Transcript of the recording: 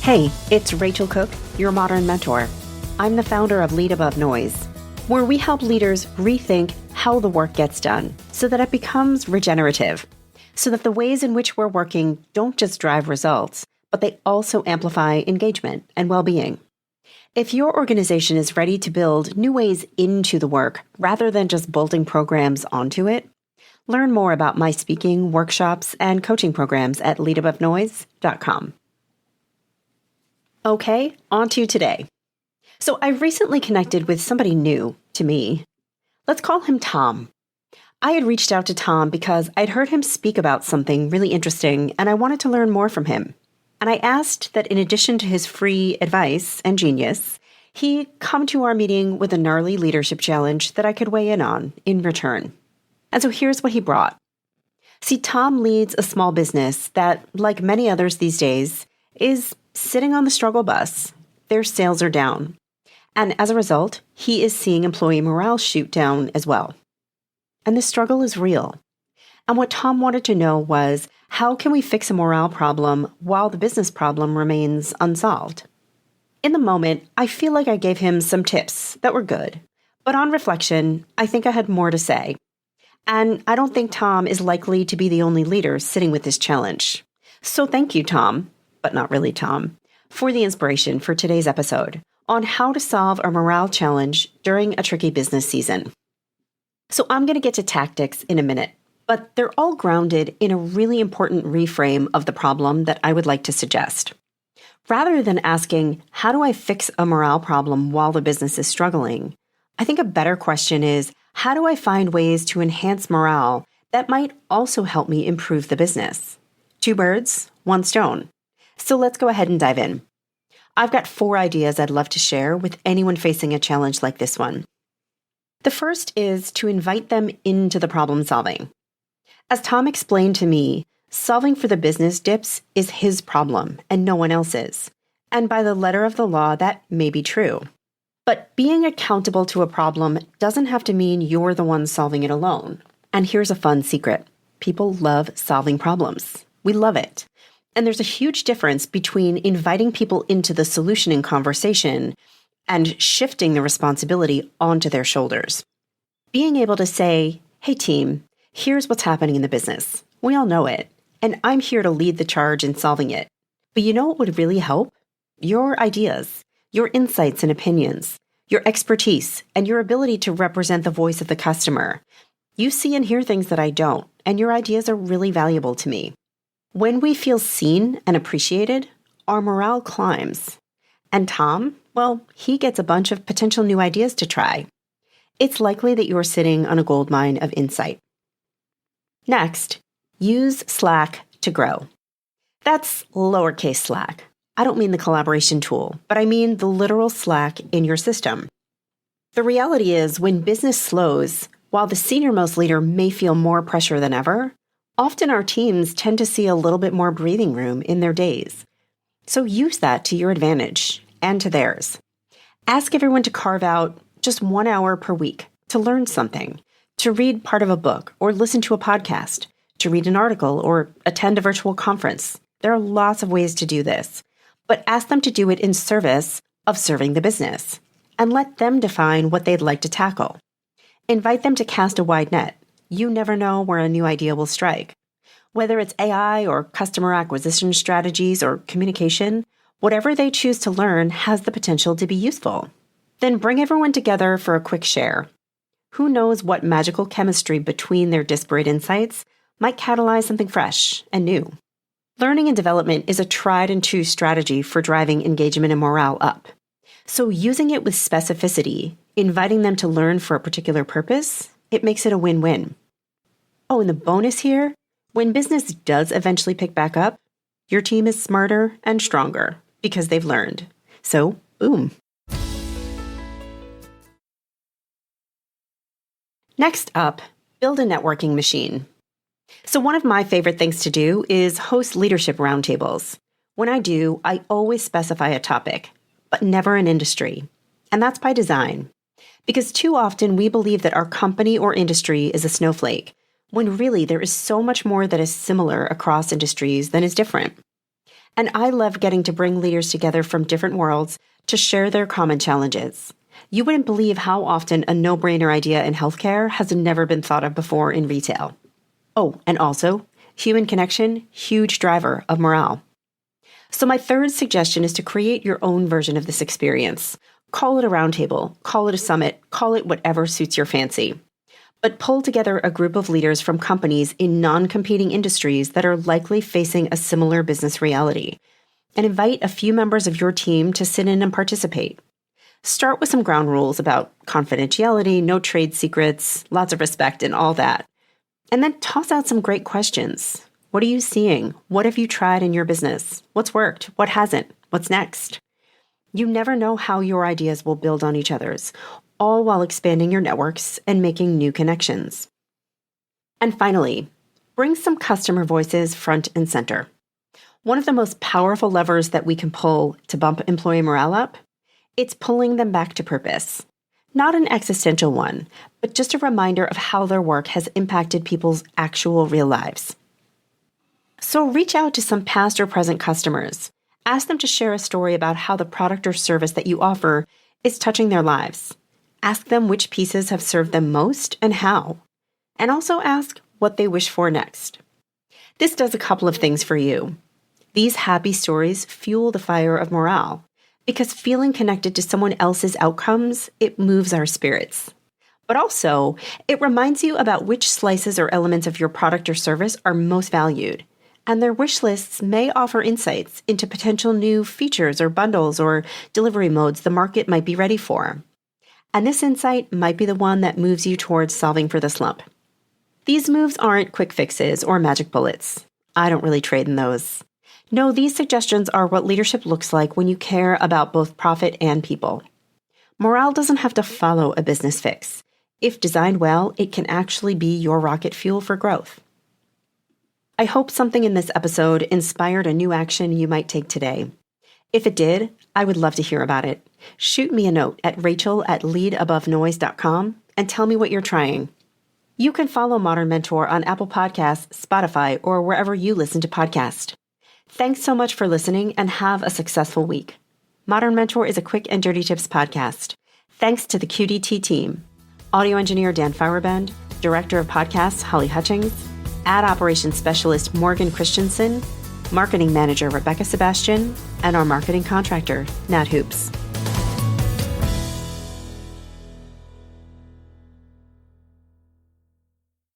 Hey, it's Rachel Cooke, your modern mentor. I'm the founder of Lead Above Noise, where we help leaders rethink how the work gets done so that it becomes regenerative, so that the ways in which we're working don't just drive results, but they also amplify engagement and well-being. If your organization is ready to build new ways into the work rather than just bolting programs onto it, learn more about my speaking, workshops, and coaching programs at leadabovenoise.com. Okay, on to today. So I recently connected with somebody new to me. Let's call him Tom. I had reached out to Tom because I'd heard him speak about something really interesting and I wanted to learn more from him. And I asked that in addition to his free advice and genius, he come to our meeting with a gnarly leadership challenge that I could weigh in on in return. And so here's what he brought. See, Tom leads a small business that, like many others these days, is sitting on the struggle bus. Their sales are down. And as a result, he is seeing employee morale shoot down as well. And this struggle is real. And what Tom wanted to know was, how can we fix a morale problem while the business problem remains unsolved? In the moment, I feel like I gave him some tips that were good. But on reflection, I think I had more to say. And I don't think Tom is likely to be the only leader sitting with this challenge. So thank you, Tom, but not really Tom, for the inspiration for today's episode on how to solve a morale challenge during a tricky business season. So I'm going to get to tactics in a minute, but they're all grounded in a really important reframe of the problem that I would like to suggest. Rather than asking, how do I fix a morale problem while the business is struggling? I think a better question is, how do I find ways to enhance morale that might also help me improve the business? 2 birds, 1 stone. So let's go ahead and dive in. I've got 4 ideas I'd love to share with anyone facing a challenge like this one. The first is to invite them into the problem solving. As Tom explained to me, solving for the business dips is his problem and no one else's. And by the letter of the law, that may be true. But being accountable to a problem doesn't have to mean you're the one solving it alone. And here's a fun secret. People love solving problems. We love it. And there's a huge difference between inviting people into the solution in conversation and shifting the responsibility onto their shoulders. Being able to say, hey team, here's what's happening in the business. We all know it, and I'm here to lead the charge in solving it. But you know what would really help? Your ideas, your insights and opinions, your expertise, and your ability to represent the voice of the customer. You see and hear things that I don't, and your ideas are really valuable to me. When we feel seen and appreciated, our morale climbs. And Tom, well, he gets a bunch of potential new ideas to try. It's likely that you're sitting on a goldmine of insight. Next, use Slack to grow. That's lowercase Slack. I don't mean the collaboration tool, but I mean the literal Slack in your system. The reality is, when business slows, while the senior-most leader may feel more pressure than ever, often our teams tend to see a little bit more breathing room in their days. So use that to your advantage and to theirs. Ask everyone to carve out just 1 hour per week to learn something, to read part of a book or listen to a podcast, to read an article or attend a virtual conference. There are lots of ways to do this, but ask them to do it in service of serving the business and let them define what they'd like to tackle. Invite them to cast a wide net. You never know where a new idea will strike. Whether it's AI or customer acquisition strategies or communication, whatever they choose to learn has the potential to be useful. Then bring everyone together for a quick share. Who knows what magical chemistry between their disparate insights might catalyze something fresh and new. Learning and development is a tried and true strategy for driving engagement and morale up. So using it with specificity, inviting them to learn for a particular purpose, it makes it a win-win. Oh, and the bonus here, when business does eventually pick back up, your team is smarter and stronger because they've learned. So, boom. Next up, build a networking machine. So one of my favorite things to do is host leadership roundtables. When I do, I always specify a topic, but never an industry. And that's by design. Because too often we believe that our company or industry is a snowflake, when really there is so much more that is similar across industries than is different. And I love getting to bring leaders together from different worlds to share their common challenges. You wouldn't believe how often a no-brainer idea in healthcare has never been thought of before in retail. Oh, and also, human connection, huge driver of morale. So my third suggestion is to create your own version of this experience. Call it a roundtable, call it a summit, call it whatever suits your fancy. But pull together a group of leaders from companies in non-competing industries that are likely facing a similar business reality, and invite a few members of your team to sit in and participate. Start with some ground rules about confidentiality, no trade secrets, lots of respect, and all that. And then toss out some great questions. What are you seeing? What have you tried in your business? What's worked? What hasn't? What's next? You never know how your ideas will build on each other's, all while expanding your networks and making new connections. And finally, bring some customer voices front and center. One of the most powerful levers that we can pull to bump employee morale up, it's pulling them back to purpose. Not an existential one, but just a reminder of how their work has impacted people's actual real lives. So reach out to some past or present customers. Ask them to share a story about how the product or service that you offer is touching their lives. Ask them which pieces have served them most and how. And also ask what they wish for next. This does a couple of things for you. These happy stories fuel the fire of morale, because feeling connected to someone else's outcomes, it moves our spirits. But also, it reminds you about which slices or elements of your product or service are most valued, and their wish lists may offer insights into potential new features or bundles or delivery modes the market might be ready for. And this insight might be the one that moves you towards solving for the slump. These moves aren't quick fixes or magic bullets. I don't really trade in those. No, these suggestions are what leadership looks like when you care about both profit and people. Morale doesn't have to follow a business fix. If designed well, it can actually be your rocket fuel for growth. I hope something in this episode inspired a new action you might take today. If it did, I would love to hear about it. Shoot me a note at rachel@leadabovenoise.com and tell me what you're trying. You can follow Modern Mentor on Apple Podcasts, Spotify, or wherever you listen to podcasts. Thanks so much for listening and have a successful week. Modern Mentor is a quick and dirty tips podcast. Thanks to the QDT team. Audio engineer Dan Feuerband, director of podcasts Holly Hutchings, ad operations specialist Morgan Christensen, marketing manager Rebecca Sebastian, and our marketing contractor, Nat Hoops.